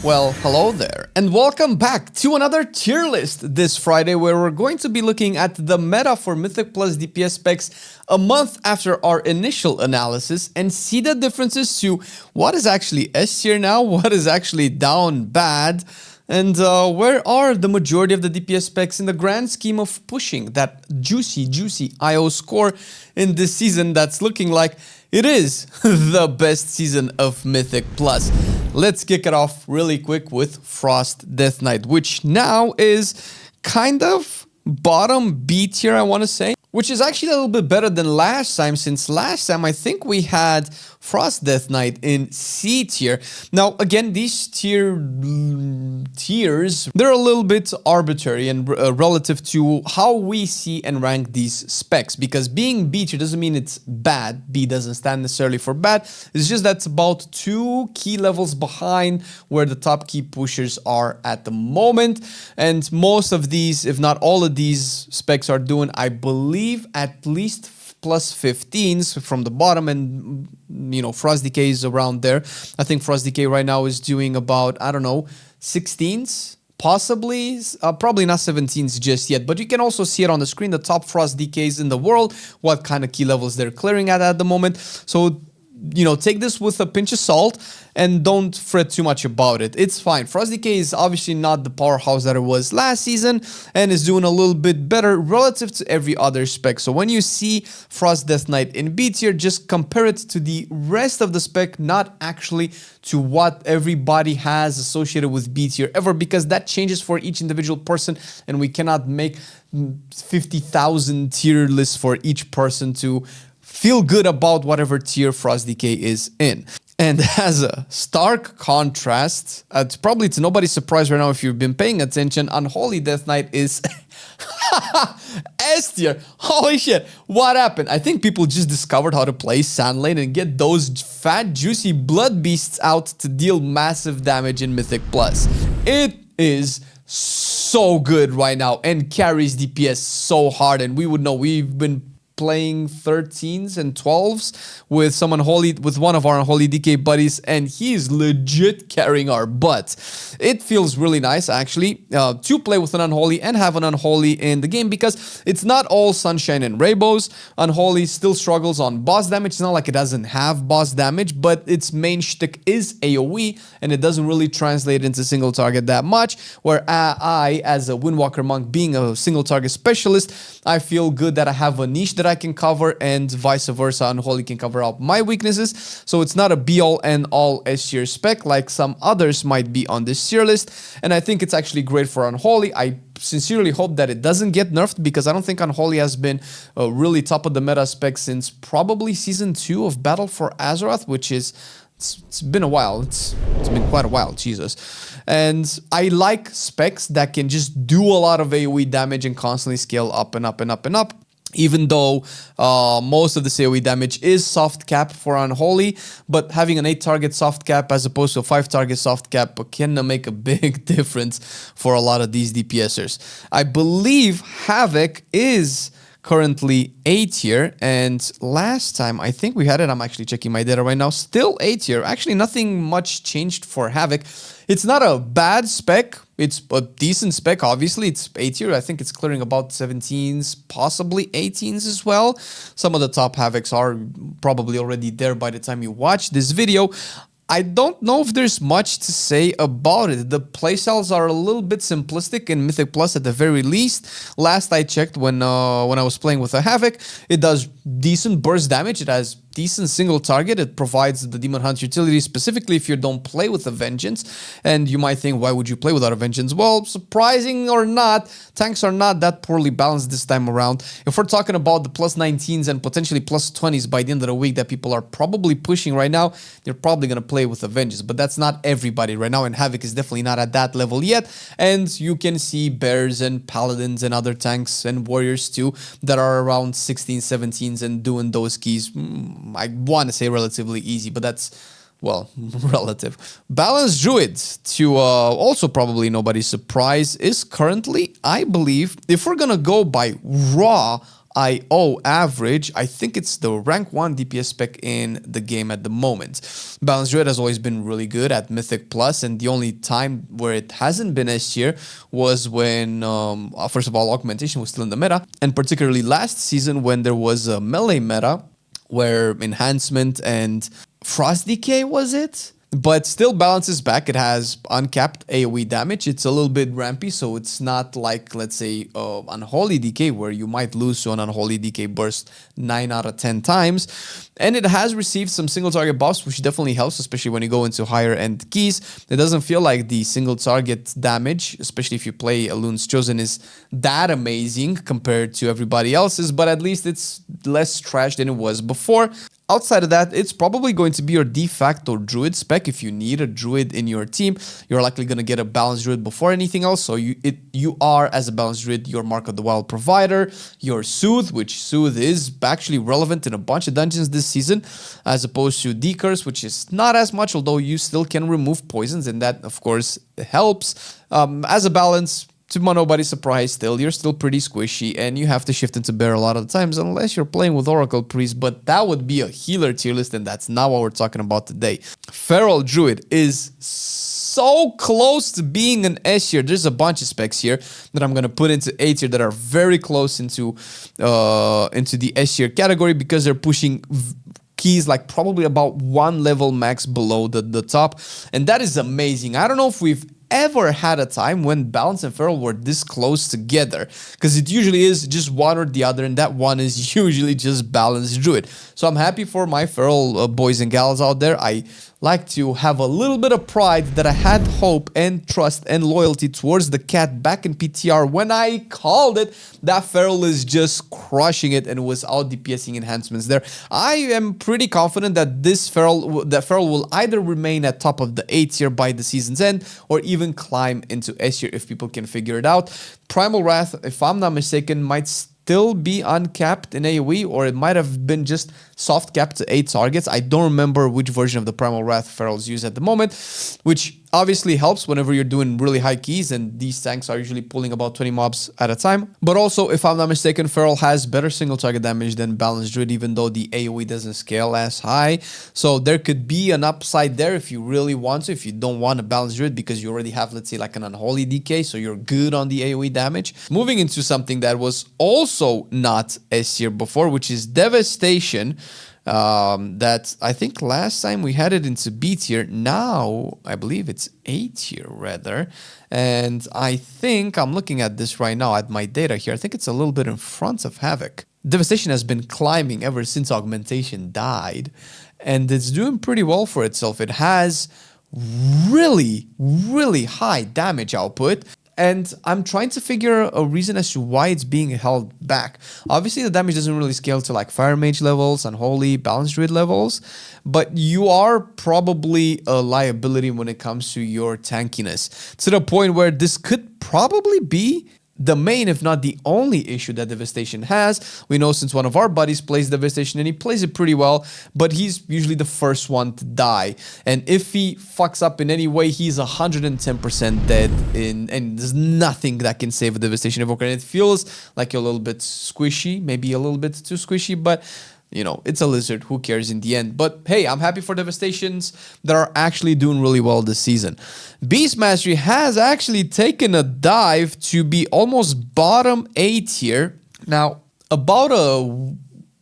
Well, hello there, and welcome back to another tier list this Friday, where we're going to be looking at the meta for Mythic plus DPS specs a month after our initial analysis and see the differences to what is actually S tier now, what is actually down bad, and where are the majority of the DPS specs in the grand scheme of pushing that juicy IO score in this season that's looking like it is the best season of Mythic Plus. Let's kick it off really quick with Frost Death Knight, which now is kind of bottom B tier, I want to say, which is actually a little bit better than last time, since last time I think we had Frost Death Knight in C tier. Now, again, these tiers, they're a little bit arbitrary and relative to how we see and rank these specs, because being B tier doesn't mean it's bad. B doesn't stand necessarily for bad. It's just that's about 2 key levels behind where the top key pushers are at the moment. And most of these, if not all of these specs are doing, I believe, at least plus 15s from the bottom, and you know, Frost DK is around there. I think Frost DK right now is doing about, I don't know, 16s, possibly, probably not 17s just yet, but you can also see it on the screen, the top Frost DKs in the world, what kind of key levels they're clearing at the moment. So, you know, take this with a pinch of salt and don't fret too much about it. It's fine. Frost DK is obviously not the powerhouse that it was last season and is doing a little bit better relative to every other spec. So when you see Frost Death Knight in B tier, just compare it to the rest of the spec, not actually to what everybody has associated with B tier ever, because that changes for each individual person and we cannot make 50,000 tier lists for each person to feel good about whatever tier Frost DK is in. And as a stark contrast, probably to nobody's surprise right now if you've been paying attention, Unholy Death Knight is S tier. Holy shit, what happened? I think people just discovered how to play Sand Lane and get those fat, juicy blood beasts out to deal massive damage in Mythic Plus. It is so good right now and carries DPS so hard, and we would know we've been playing 13s and 12s with one of our Unholy DK buddies, and he's legit carrying our butt. It feels really nice actually to play with an Unholy and have an Unholy in the game, because it's not all sunshine and rainbows. Unholy still struggles on boss damage. It's not like it doesn't have boss damage, but its main shtick is AoE, and it doesn't really translate into single target that much, where I, as a Windwalker Monk, being a single target specialist, I feel good that I have a niche that I can cover, and vice versa, Unholy can cover up my weaknesses. So it's not a be-all and all S tier spec like some others might be on this tier list, and I think it's actually great for Unholy. I sincerely hope that it doesn't get nerfed, because I don't think Unholy has been really top of the meta spec since probably season 2 of Battle for Azeroth, which is it's been a while. It's been quite a while, Jesus. And I like specs that can just do a lot of AoE damage and constantly scale up and up and up and up. Even though most of the AoE damage is soft cap for Unholy, but having an 8 target soft cap as opposed to a 5 target soft cap can make a big difference for a lot of these DPSers. I believe Havoc is currently A tier, and last time I think we had it, I'm actually checking my data right now, still A tier. Actually, nothing much changed for Havoc. It's not a bad spec, it's a decent spec, obviously. It's A tier. I think it's clearing about 17s, possibly 18s as well. Some of the top Havocs are probably already there by the time you watch this video. I don't know if there's much to say about it. The playstyles are a little bit simplistic in Mythic Plus at the very least. Last I checked, when I was playing with a Havoc, it does decent burst damage. It has decent single target. It provides the Demon Hunt utility, specifically if you don't play with a Vengeance. And you might think, why would you play without a Vengeance? Well, surprising or not, tanks are not that poorly balanced this time around. If we're talking about the plus 19s and potentially plus 20s by the end of the week that people are probably pushing right now, they're probably going to play with a Vengeance. But that's not everybody right now, and Havoc is definitely not at that level yet. And you can see Bears and Paladins and other tanks and Warriors too that are around 16s, 17s and doing those keys. I want to say relatively easy, but that's, well, relative. Balanced Druid, to also probably nobody's surprise, is currently, I believe, if we're gonna go by raw IO average. I think it's the rank 1 DPS spec in the game at the moment. Balanced Druid has always been really good at Mythic Plus, and the only time where it hasn't been S tier was when, first of all, Augmentation was still in the meta, and particularly last season when there was a melee meta where Enhancement and Frost DK was it? But still balances back. It has uncapped AoE damage. It's a little bit rampy, so it's not like, let's say, Unholy DK, where you might lose to an Unholy DK burst 9 out of 10 times. And it has received some single target buffs, which definitely helps, especially when you go into higher end keys. It doesn't feel like the single target damage, especially if you play Elun's Chosen, is that amazing compared to everybody else's, but at least it's less trash than it was before. Outside of that, it's probably going to be your de facto Druid spec. If you need a Druid in your team, you're likely going to get a balanced Druid before anything else. So you are, as a balanced Druid, your Mark of the Wild provider, your Soothe, which Soothe is actually relevant in a bunch of dungeons this season, as opposed to Decurse, which is not as much, although you still can remove poisons, and that, of course, helps. As a balance, to nobody's surprise, still, you're still pretty squishy, and you have to shift into bear a lot of the times, unless you're playing with Oracle Priest, but that would be a healer tier list, and that's not what we're talking about today. Feral Druid is so close to being an S tier. There's a bunch of specs here that I'm going to put into A tier that are very close into the S tier category, because they're pushing keys like probably about 1 level max below the top, and that is amazing. I don't know if we've ever had a time when Balance and Feral were this close together, because it usually is just one or the other, and that one is usually just Balanced Druid. So I'm happy for my Feral boys and gals out there. I like to have a little bit of pride that I had hope and trust and loyalty towards the cat back in PTR when I called it that Feral is just crushing it and was out DPSing enhancements there. I am pretty confident that Feral will either remain at top of the A tier by the season's end, or even climb into S tier if people can figure it out. Primal Wrath, if I'm not mistaken, might still be uncapped in AoE, or it might have been just soft capped to 8 targets. I don't remember which version of the Primal Wrath Ferals use at the moment, which obviously helps whenever you're doing really high keys, and these tanks are usually pulling about 20 mobs at a time. But also, if I'm not mistaken, Feral has better single target damage than Balanced Druid, even though the AoE doesn't scale as high. So there could be an upside there if you really want to, if you don't want a Balanced Druid because you already have, let's say, like an Unholy DK, so you're good on the AoE damage. Moving into something that was also not S tier before, which is Devastation. That I think last time we had it into B tier. Now I believe it's A tier rather, and I think I'm looking at this right now at my data here. I think it's a little bit in front of Havoc. Devastation has been climbing ever since Augmentation died, and it's doing pretty well for itself. It has really high damage output, and I'm trying to figure a reason as to why it's being held back. Obviously, the damage doesn't really scale to like Fire Mage levels, Unholy, Balanced Druid levels, but you are probably a liability when it comes to your tankiness, to the point where this could probably be the main, if not the only issue that Devastation has. We know since one of our buddies plays Devastation, and he plays it pretty well, but he's usually the first one to die. And if he fucks up in any way, he's 110% dead, and there's nothing that can save a Devastation Evoker. And it feels like you're a little bit squishy, maybe a little bit too squishy, but you know, it's a lizard, who cares in the end. But hey, I'm happy for Devastations that are actually doing really well this season. Beast Mastery has actually taken a dive to be almost bottom A tier. Now, about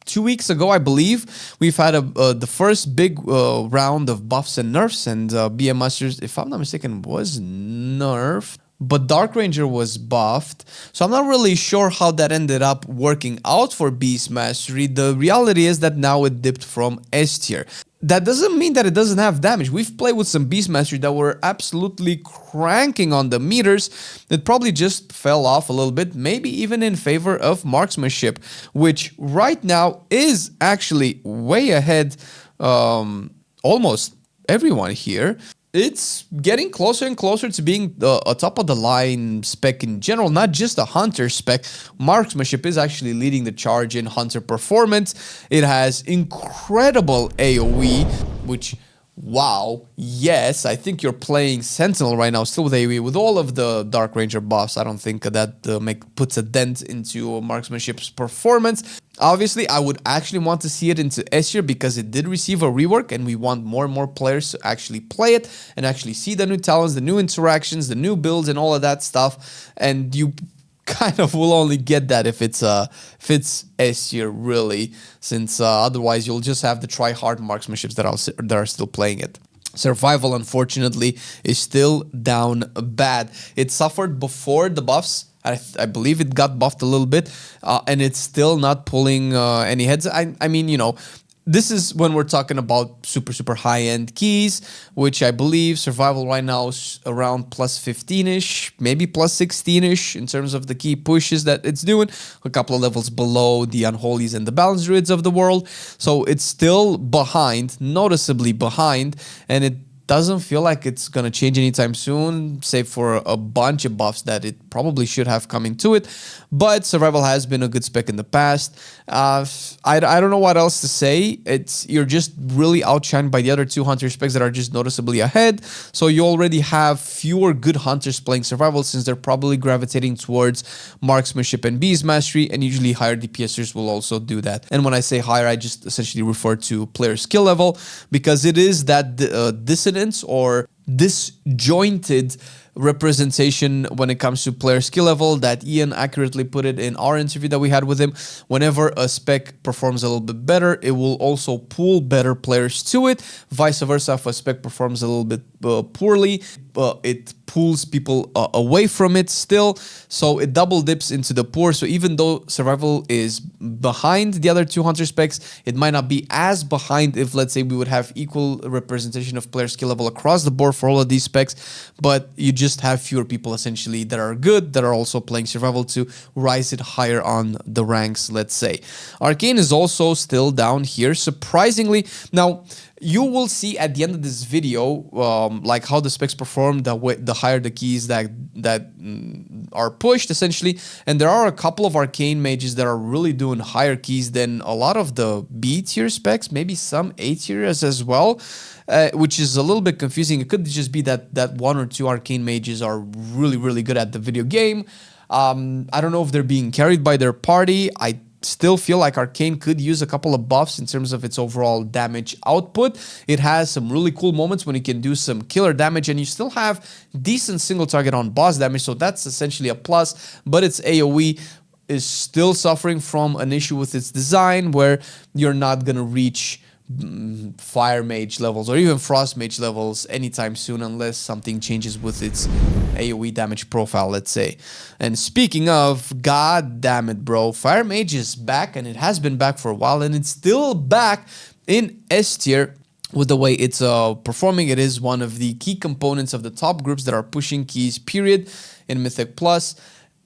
2 weeks ago, I believe, we've had the first big round of buffs and nerfs, and BM Masters, if I'm not mistaken, was nerfed. But Dark Ranger was buffed, so I'm not really sure how that ended up working out for Beast Mastery. The reality is that now it dipped from S tier. That doesn't mean that it doesn't have damage. We've played with some Beast Mastery that were absolutely cranking on the meters. It probably just fell off a little bit, maybe even in favor of Marksmanship, which right now is actually way ahead almost everyone here. It's getting closer and closer to being a top-of-the-line spec in general, not just a Hunter spec. Marksmanship is actually leading the charge in Hunter performance. It has incredible AoE, which Wow, yes, I think you're playing Sentinel right now, still with AoE. With all of the Dark Ranger buffs, I don't think that puts a dent into marksmanship's performance. Obviously, I would actually want to see it into S tier because it did receive a rework, and we want more and more players to actually play it and actually see the new talents, the new interactions, the new builds, and all of that stuff. And you kind of will only get that if it's S tier, really, since otherwise you'll just have the try-hard marksmanships that are still playing it. Survival, unfortunately, is still down bad. It suffered before the buffs. I believe it got buffed a little bit, and it's still not pulling any heads. I mean, you know, this is when we're talking about super high-end keys, which I believe survival right now is around plus 15-ish, maybe plus 16-ish in terms of the key pushes that it's doing. A couple of levels below the Unholies and the Balanced Druids of the world. So it's still behind, noticeably behind, and it doesn't feel like it's going to change anytime soon, save for a bunch of buffs that it probably should have coming to it. But survival has been a good spec in the past. I don't know what else to say. You're just really outshined by the other two hunter specs that are just noticeably ahead. So you already have fewer good hunters playing survival, since they're probably gravitating towards marksmanship and beast mastery, and usually higher DPSers will also do that. And when I say higher, I just essentially refer to player skill level, because it is that dissonance or disjointed representation when it comes to player skill level that Ian accurately put it in our interview that we had with him. Whenever a spec performs a little bit better, it will also pull better players to it. Vice versa, if a spec performs a little bit poorly, it pulls people away from it still. So it double dips into the poor. So even though survival is behind the other two hunter specs, it might not be as behind if, let's say, we would have equal representation of player skill level across the board for all of these specs, but you just have fewer people essentially that are good, that are also playing survival to rise it higher on the ranks, let's say. Arcane is also still down here, surprisingly. Now, you will see at the end of this video, like how the specs perform, the higher the keys that are pushed, essentially. And there are a couple of Arcane Mages that are really doing higher keys than a lot of the B tier specs, maybe some A tiers as well, which is a little bit confusing. It could just be that one or two Arcane Mages are really good at the video game. I don't know if they're being carried by their party. I still feel like Arcane could use a couple of buffs in terms of its overall damage output. It has some really cool moments when it can do some killer damage, and you still have decent single target on boss damage, so that's essentially a plus. But its AoE is still suffering from an issue with its design, where you're not gonna reach Fire Mage levels or even Frost Mage levels anytime soon, unless something changes with its AoE damage profile, let's say. And speaking of, god damn it, bro, Fire Mage is back, and it has been back for a while, and it's still back in S tier. With the way it's performing, it is one of the key components of the top groups that are pushing keys, period, in Mythic Plus.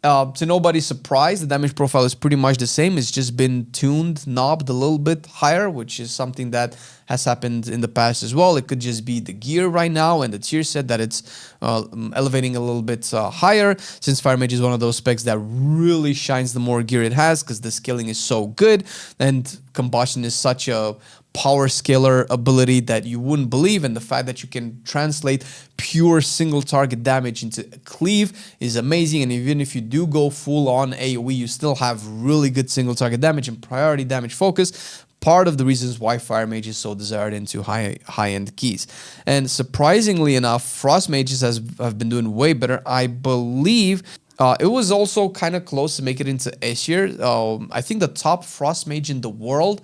To nobody's surprise, the damage profile is pretty much the same. It's just been tuned, knobbed a little bit higher, which is something that has happened in the past as well. It could just be the gear right now and the tier set that it's elevating a little bit higher, since Fire Mage is one of those specs that really shines the more gear it has, because the scaling is so good, and Combustion is such a power scaler ability that you wouldn't believe, and the fact that you can translate pure single target damage into cleave is amazing. And even if you do go full on AoE, you still have really good single target damage and priority damage focus. Part of the reasons why Fire Mage is so desired into high-end keys. And surprisingly enough, Frost Mages have been doing way better. I believe it was also kind of close to make it into S tier. I think the top Frost Mage in the world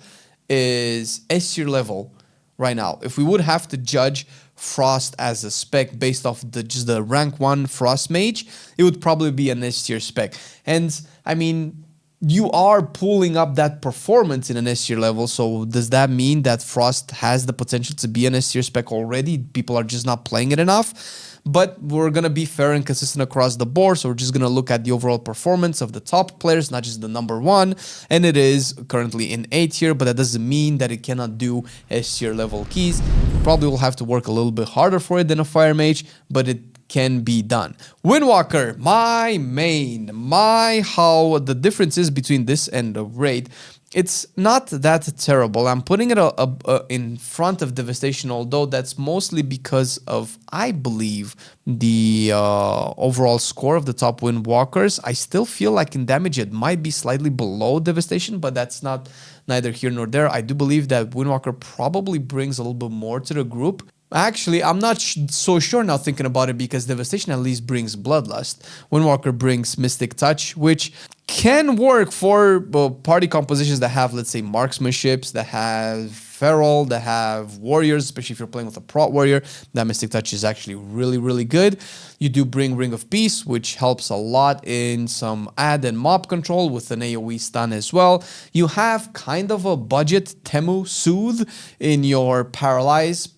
is S tier level right now. If we would have to judge Frost as a spec based off just the rank 1 Frost Mage, it would probably be an S tier spec. And I mean, you are pulling up that performance in an S tier level, so does that mean that Frost has the potential to be an S tier spec already? People are just not playing it enough? But we're going to be fair and consistent across the board, so we're just going to look at the overall performance of the top players, not just the number one, and it is currently in A tier, but that doesn't mean that it cannot do S tier level keys. Probably will have to work a little bit harder for it than a Fire Mage, but it can be done. Windwalker, my main, how the differences between this and the raid it's not that terrible. I'm putting it in front of Devastation, although that's mostly because of, I believe, the overall score of the top Windwalkers. I still feel like in damage it might be slightly below Devastation, but that's not neither here nor there. I do believe that Windwalker probably brings a little bit more to the group. Actually, I'm not so sure now thinking about it, because Devastation at least brings Bloodlust. Windwalker brings Mystic Touch, which can work for party compositions that have, let's say, marksmanships, that have feral, that have warriors, especially if you're playing with a prot warrior. That Mystic Touch is actually really, really good. You do bring Ring of Peace, which helps a lot in some ad and mob control with an AoE stun as well. You have kind of a budget Temu Soothe in your paralysis,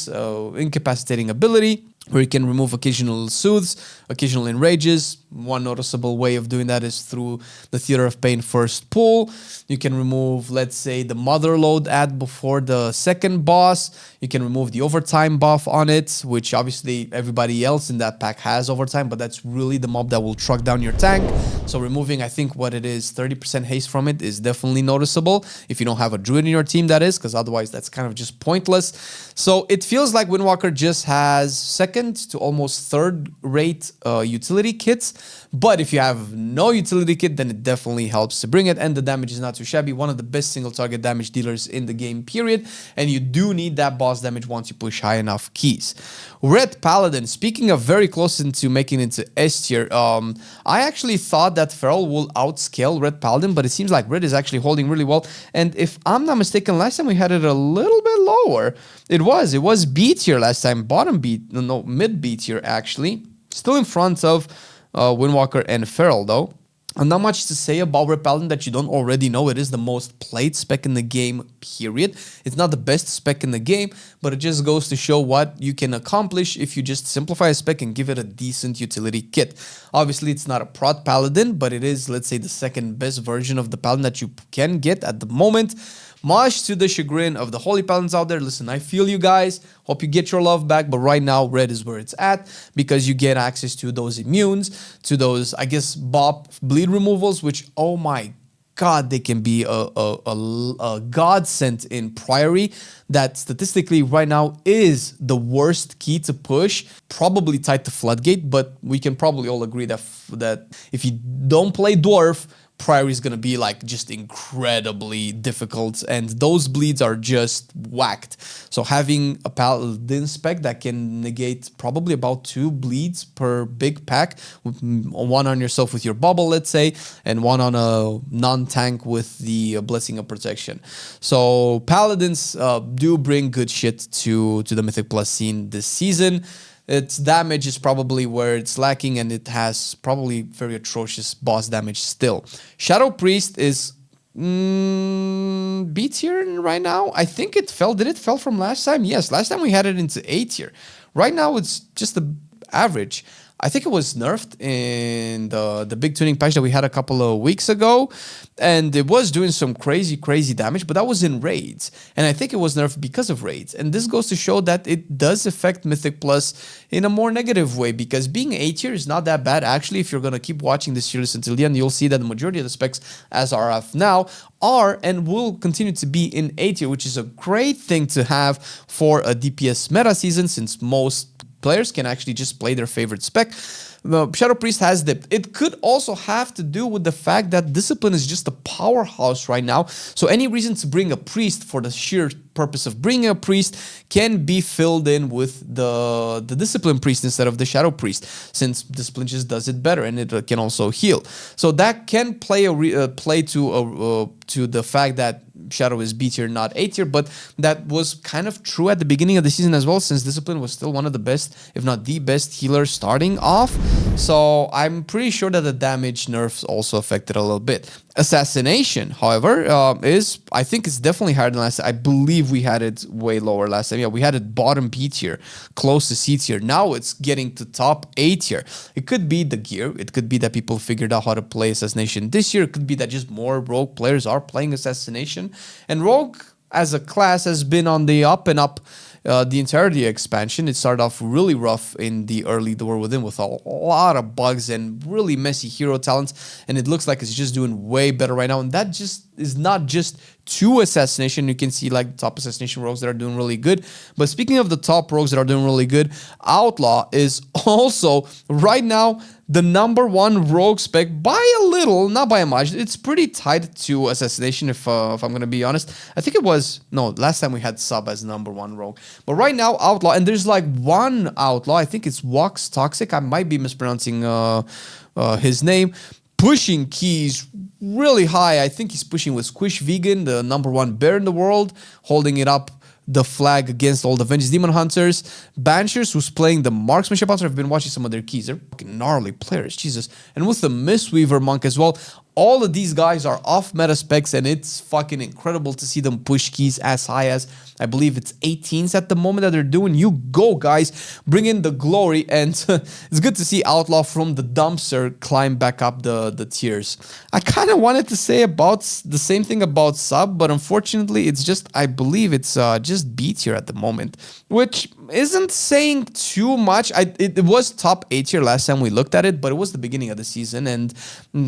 incapacitating ability, where you can remove occasional soothes, occasional enrages. One noticeable way of doing that is through the Theater of Pain first pull. You can remove, let's say, the Mother Load ad before the second boss. You can remove the overtime buff on it, which obviously everybody else in that pack has overtime, but that's really the mob that will truck down your tank. So removing, I think what it is, 30% haste from it is definitely noticeable. If you don't have a Druid in your team, that is, because otherwise that's kind of just pointless. So it feels like Windwalker just has second to almost third rate utility kits. But if you have no utility kit, then it definitely helps to bring it, and the damage is not too shabby. One of the best single target damage dealers in the game, period. And you do need that boss damage once you push high enough keys. Ret Paladin, speaking of very close into making it to S tier, I actually thought that Feral will outscale Ret Paladin, but it seems like Ret is actually holding really well. And if I'm not mistaken, last time we had it a little bit lower. It was B tier last time, bottom B, no, mid B tier actually. Still in front of Windwalker and Feral though. And not much to say about Ret Paladin that you don't already know. It is the most played spec in the game, period. It's not the best spec in the game, but it just goes to show what you can accomplish if you just simplify a spec and give it a decent utility kit. Obviously, it's not a prot Paladin, but it is, let's say, the second best version of the Paladin that you can get at the moment. Much to the chagrin of the Holy Paladins out there. Listen, I feel you guys. Hope you get your love back. But right now, Red is where it's at, because you get access to those immunes, to those, I guess, bop bleed removals, which, oh my God, they can be a godsend in Priory. That statistically right now is the worst key to push, probably tied to Floodgate, but we can probably all agree that if you don't play Dwarf, Priory is going to be like just incredibly difficult, and those bleeds are just whacked. So having a Paladin spec that can negate probably about 2 bleeds per big pack, one on yourself with your bubble, let's say, and one on a non-tank with the Blessing of Protection. So Paladins do bring good shit to the Mythic Plus scene this season. Its damage is probably where it's lacking, and it has probably very atrocious boss damage still. Shadow Priest is B tier right now. I think it fell. Did it fell from last time? Yes, last time we had it into A tier. Right now it's just the average. I think it was nerfed in the big tuning patch that we had a couple of weeks ago, and it was doing some crazy damage, but that was in raids, and I think it was nerfed because of raids. And this goes to show that it does affect Mythic Plus in a more negative way, because being A tier is not that bad. Actually, if you're going to keep watching this series until the end, you'll see that the majority of the specs as RF now are and will continue to be in A tier, which is a great thing to have for a DPS meta season, since most players can actually just play their favorite spec. Shadow Priest has dipped. It could also have to do with the fact that Discipline is just a powerhouse right now. So any reason to bring a Priest for the sheer purpose of bringing a Priest can be filled in with the Discipline Priest instead of the Shadow Priest, since Discipline just does it better, and it can also heal. So that can play to the fact that Shadow is B tier, not A tier, but that was kind of true at the beginning of the season as well, since Discipline was still one of the best, if not the best healer starting off. So I'm pretty sure that the damage nerfs also affected a little bit. Assassination, however, I think it's definitely higher than last time. I believe we had it way lower last time. Yeah, we had it bottom B tier, close to C tier. Now it's getting to top A tier. It could be the gear. It could be that people figured out how to play Assassination this year. It could be that just more Rogue players are playing Assassination. And Rogue, as a class, has been on the up and up the entirety expansion. It started off really rough in the early Door Within with a lot of bugs and really messy hero talents, and it looks like it's just doing way better right now, and that just is not just to Assassination. You can see like the top Assassination rogues that are doing really good. But speaking of the top rogues that are doing really good, Outlaw is also right now the #1 rogue spec by a little, not by a much. It's pretty tied to Assassination if I'm going to be honest. I think it was, no, last time we had Sub as #1 rogue. But right now, Outlaw, and there's like one Outlaw, I think it's Wax Toxic. I might be mispronouncing his name. Pushing keys really high. I think he's pushing with Squish Vegan, the #1 bear in the world, holding it up the flag against all the Vengeance Demon Hunters. Banshers, who's playing the Marksmanship Hunter. I've been watching some of their keys. They're fucking gnarly players, Jesus. And with the Mistweaver Monk as well. All of these guys are off meta specs, and it's fucking incredible to see them push keys as high as, I believe it's 18s at the moment that they're doing. You go, guys. Bring in the glory, and it's good to see Outlaw from the dumpster climb back up the tiers. I kind of wanted to say about the same thing about Sub, but unfortunately, it's just, I believe it's just B tier at the moment, which isn't saying too much. It was top A tier last time we looked at it, but it was the beginning of the season, and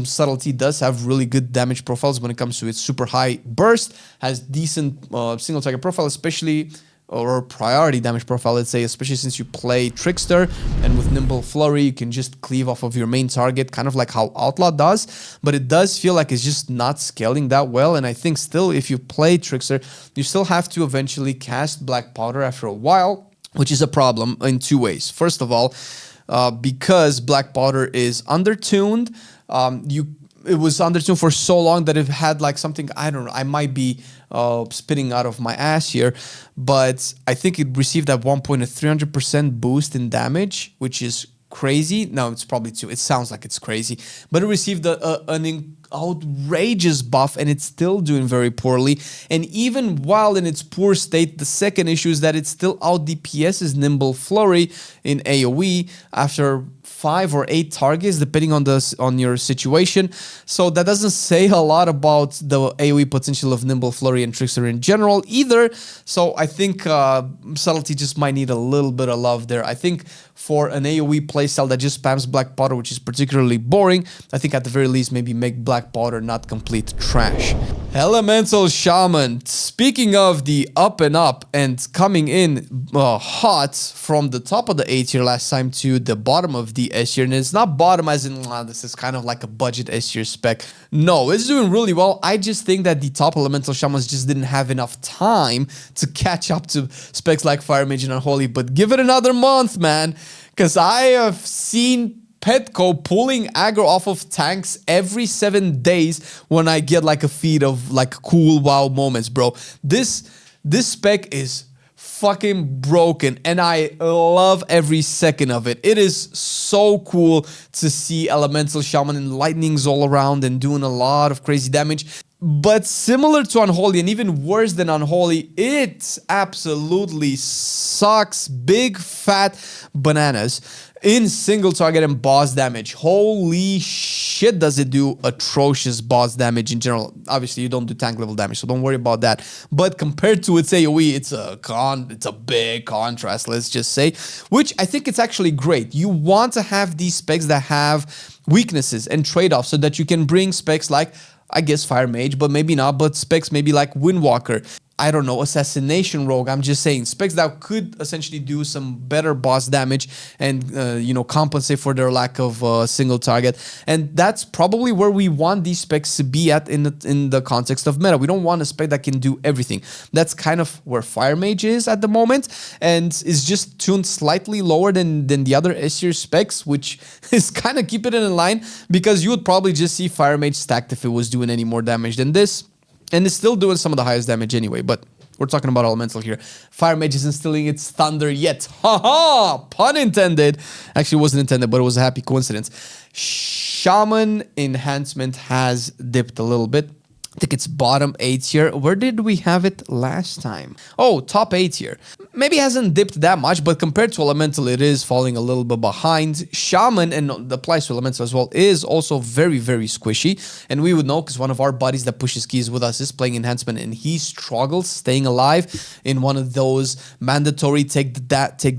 Subtlety does have really good damage profiles when it comes to its super high burst, has decent single target profile, especially, or priority damage profile, let's say, especially since you play Trickster, and with Nimble Flurry, you can just cleave off of your main target, kind of like how Outlaw does, but it does feel like it's just not scaling that well, and I think still, if you play Trickster, you still have to eventually cast Black Powder after a while, which is a problem in two ways. First of all, because Black Powder is undertuned, it was undertuned for so long that it had like something, I don't know, I might be spitting out of my ass here, but I think it received at one point a 300% boost in damage, which is crazy. No, it's probably two. It sounds like it's crazy, but it received an outrageous buff, and it's still doing very poorly. And even while in its poor state, the second issue is that it still out DPS's Nimble Flurry in AoE after 5 or 8 targets, depending on your situation. So that doesn't say a lot about the AoE potential of Nimble Flurry and Trickster in general either. So I think Subtlety just might need a little bit of love there. I think for an AoE playstyle that just spams Black Powder, which is particularly boring, I think at the very least maybe make Black Powder not complete trash. Elemental Shaman. Speaking of the up and up and coming in hot from the top of the A tier last time to the bottom of the S tier, and it's not bottom as in this is kind of like a budget S tier spec. No, it's doing really well. I just think that the top Elemental Shamans just didn't have enough time to catch up to specs like Fire Mage and Unholy, but give it another month, man, because I have seen Petco pulling aggro off of tanks every 7 days when I get like a feed of like cool wow moments, bro. This spec is fucking broken, and I love every second of it. It is so cool to see Elemental Shaman and lightnings all around and doing a lot of crazy damage. But similar to Unholy, and even worse than Unholy, it absolutely sucks big fat bananas in single target and boss damage. Holy shit, does it do atrocious boss damage in general. Obviously, you don't do tank level damage, so don't worry about that. But compared to its AoE, it's a big contrast, let's just say, which I think it's actually great. You want to have these specs that have weaknesses and trade-offs so that you can bring specs like, I guess, Fire Mage, but maybe not, but specs maybe like Windwalker. I don't know, Assassination Rogue. I'm just saying specs that could essentially do some better boss damage and, you know, compensate for their lack of single target. And that's probably where we want these specs to be at in the context of meta. We don't want a spec that can do everything. That's kind of where Fire Mage is at the moment, and is just tuned slightly lower than the other S-tier specs, which is kind of keeping it in line, because you would probably just see Fire Mage stacked if it was doing any more damage than this. And it's still doing some of the highest damage anyway, but we're talking about Elemental here. Fire Mage isn't instilling its thunder yet. Haha! Pun intended. Actually, it wasn't intended, but it was a happy coincidence. Shaman enhancement has dipped a little bit. I think it's bottom 8 here. Where did we have it last time? Oh, top 8 here. Maybe hasn't dipped that much, but compared to Elemental, it is falling a little bit behind. Shaman, and the applies to Elemental as well, is also very, very squishy. And we would know because one of our buddies that pushes keys with us is playing Enhancement, and he struggles staying alive in one of those mandatory take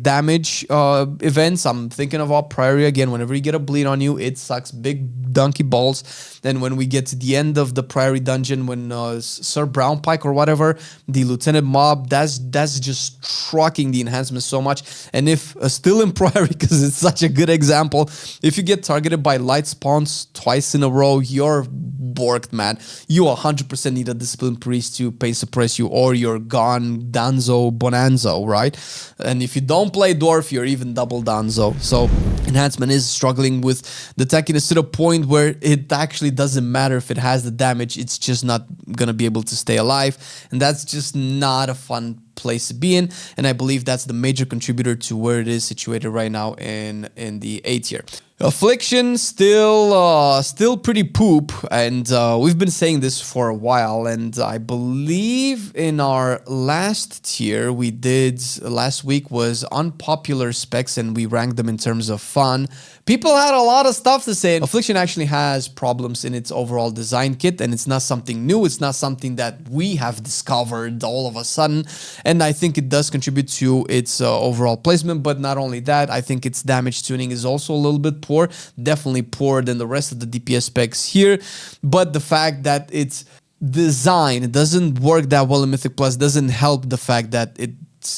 damage events. I'm thinking about Priory again. Whenever you get a bleed on you, it sucks big donkey balls. Then when we get to the end of the Priory dungeon, dungeon when Sir Brown Pike or whatever, the Lieutenant Mob, that's just trucking the enhancement so much. And if still in Priory, because it's such a good example, if you get targeted by light spawns twice in a row, you're borked, man. You 100% need a Discipline Priest to pain suppress you, or you're gone Danzo Bonanzo, right? And if you don't play Dwarf, you're even double Danzo. So enhancement is struggling with the tankiness to the point where it actually doesn't matter if it has the damage, it's just not gonna be able to stay alive, and that's just not a fun place to be in. And I believe that's the major contributor to where it is situated right now in the A tier. Affliction still pretty poop, and we've been saying this for a while, and I believe in our last tier we did last week was unpopular specs, and we ranked them in terms of fun. People had a lot of stuff to say. Affliction actually has problems in its overall design kit, and it's not something new. It's not something that we have discovered all of a sudden, and I think it does contribute to its overall placement. But not only that, I think its damage tuning is also a little bit poor, definitely poorer than the rest of the DPS specs here. But the fact that its design doesn't work that well in Mythic Plus doesn't help the fact that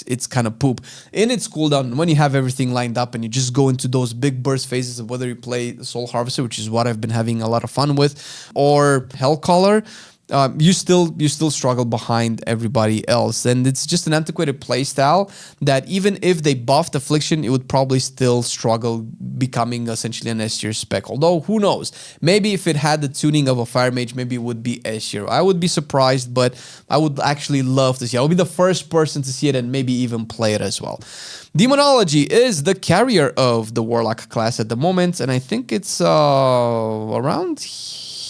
it's kind of poop in its cooldown. When you have everything lined up and you just go into those big burst phases of whether you play Soul Harvester, which is what I've been having a lot of fun with, or Hellcaller, you still struggle behind everybody else, and it's just an antiquated playstyle that even if they buffed Affliction, it would probably still struggle becoming essentially an S tier spec. Although who knows, maybe if it had the tuning of a Fire Mage, maybe it would be S tier. I would be surprised, but I would actually love to see it. I would be the first person to see it and maybe even play it as well. Demonology is the carrier of the Warlock class at the moment, and I think it's around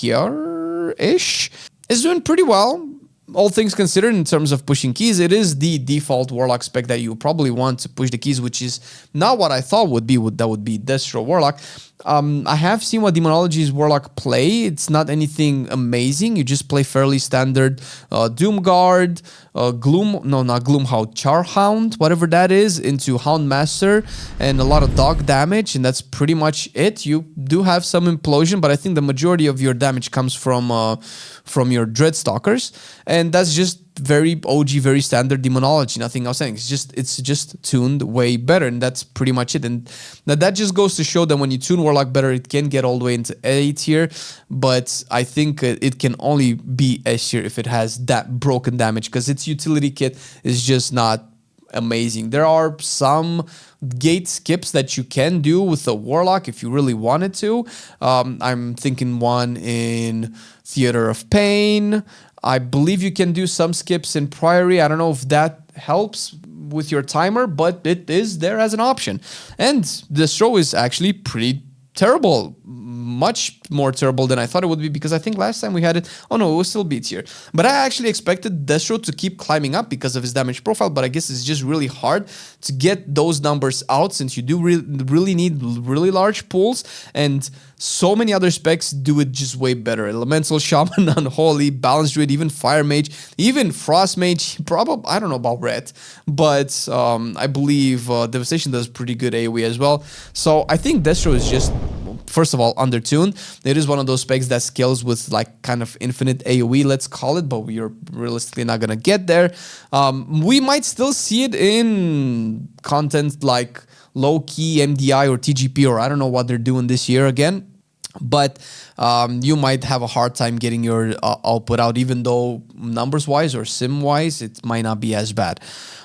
here-ish. It's doing pretty well, all things considered, in terms of pushing keys. It is the default Warlock spec that you probably want to push the keys, which is not what I thought would be. That would be Destro Warlock. I have seen what Demonology's Warlock play. It's not anything amazing. You just play fairly standard Doomguard, Charhound, whatever that is, into Houndmaster, and a lot of dog damage, and that's pretty much it. You do have some implosion, but I think the majority of your damage comes from your Dreadstalkers, and that's just very OG, very standard Demonology, nothing else. It's just tuned way better, and that's pretty much it. And that just goes to show that when you tune Warlock better, it can get all the way into A tier, but I think it can only be S tier if it has that broken damage, because its utility kit is just not amazing. There are some gate skips that you can do with a Warlock if you really wanted to. I'm thinking one in Theater of Pain. I believe you can do some skips in Priory. I don't know if that helps with your timer, but it is there as an option. And this show is actually pretty terrible. Much more terrible than I thought it would be, because I think last time we had it, oh no, it was still B tier. But I actually expected Destro to keep climbing up because of his damage profile, but I guess it's just really hard to get those numbers out, since you do really need really large pools, and so many other specs do it just way better. Elemental, Shaman, Unholy, Balanced Druid, even Fire Mage, even Frost Mage, probably, I don't know about Ret, but I believe Devastation does pretty good AoE as well. So I think Destro is just, first of all, undertuned. It is one of those specs that scales with like kind of infinite AoE, let's call it, but we are realistically not gonna get there. We might still see it in content like low-key MDI or TGP, or I don't know what they're doing this year again. But you might have a hard time getting your output out, even though numbers-wise or sim-wise, it might not be as bad.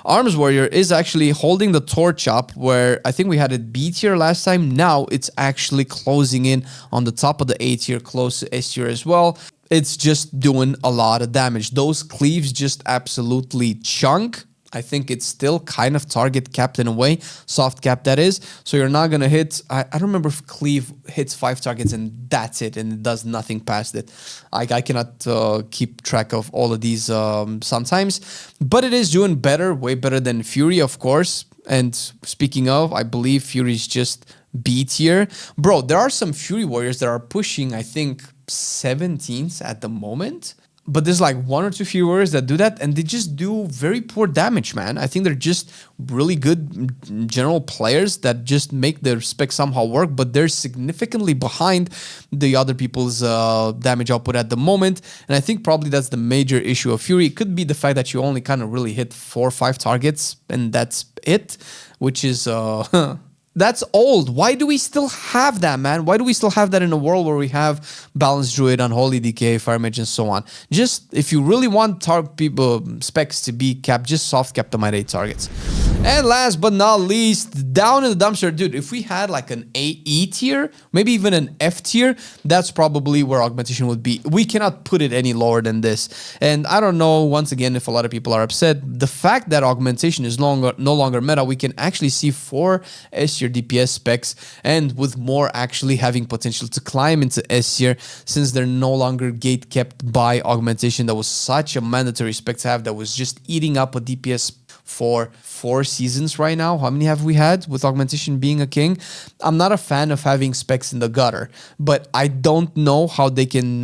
Arms Warrior is actually holding the torch up, where I think we had it B tier last time. Now it's actually closing in on the top of the A tier, close to S tier as well. It's just doing a lot of damage. Those cleaves just absolutely chunk. I think it's still kind of target capped in a way, soft cap that is. So you're not going to hit, I don't remember if Cleave hits 5 targets and that's it, and it does nothing past it. I cannot keep track of all of these sometimes, but it is doing better, way better than Fury, of course. And speaking of, I believe Fury is just B tier. Bro, there are some Fury warriors that are pushing, I think, 17s at the moment. but there's like 1 or 2 heroes that do that, and they just do very poor damage, man. I think they're just really good general players that just make their spec somehow work, but they're significantly behind the other people's damage output at the moment. And I think probably that's the major issue of Fury. It could be the fact that you only kind of really hit 4 or 5 targets, and that's it, which is that's old. Why do we still have that, man? Why do we still have that in a world where we have Balanced Druid, Unholy DK, Fire Mage, and so on? Just, if you really want specs to be capped, just soft cap them at 8 targets. And last but not least, down in the dumpster, dude, if we had like an E tier, maybe even an F tier, that's probably where Augmentation would be. We cannot put it any lower than this. And I don't know, once again, if a lot of people are upset, the fact that Augmentation is no longer meta, we can actually see 4 S tier DPS specs, and with more actually having potential to climb into S tier, since they're no longer gate kept by Augmentation. That was such a mandatory spec to have, that was just eating up a DPS for 4 seasons right now. How many have we had with Augmentation being a king? I'm not a fan of having specs in the gutter, but I don't know how they can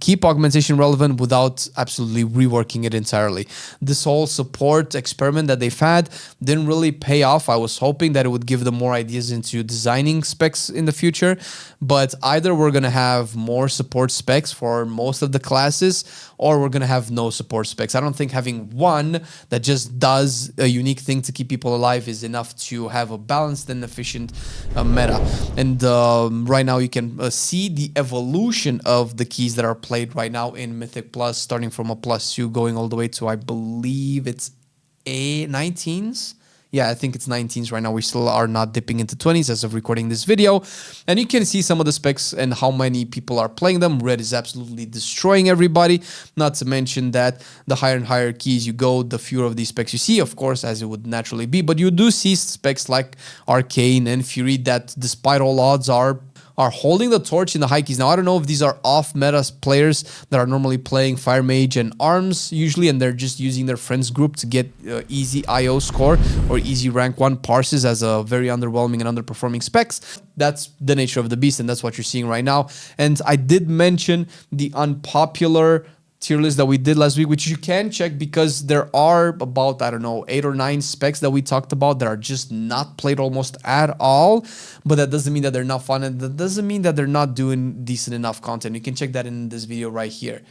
keep Augmentation relevant without absolutely reworking it entirely. This whole support experiment that they've had didn't really pay off. I was hoping that it would give them more ideas into designing specs in the future, but either we're going to have more support specs for most of the classes, or we're going to have no support specs. I don't think having one that just does a unique thing to keep people alive is enough to have a balanced and efficient meta. And right now you can see the evolution of the keys that are played right now in Mythic Plus, starting from a +2 going all the way to, I believe it's 19s. Yeah, I think it's 19s right now. We still are not dipping into 20s as of recording this video. And you can see some of the specs and how many people are playing them. Red is absolutely destroying everybody. Not to mention that the higher and higher keys you go, the fewer of these specs you see, of course, as it would naturally be. But you do see specs like Arcane and Fury that, despite all odds, are holding the torch in the high keys. Now, I don't know if these are off-meta players that are normally playing Fire Mage and Arms usually, and they're just using their friends group to get easy IO score or easy rank 1 parses as a very underwhelming and underperforming specs. That's the nature of the beast, and that's what you're seeing right now. And I did mention the unpopular tier list that we did last week, which you can check because there are about, I don't know, 8 or 9 specs that we talked about that are just not played almost at all. But that doesn't mean that they're not fun, and that doesn't mean that they're not doing decent enough content. You can check that in this video right here.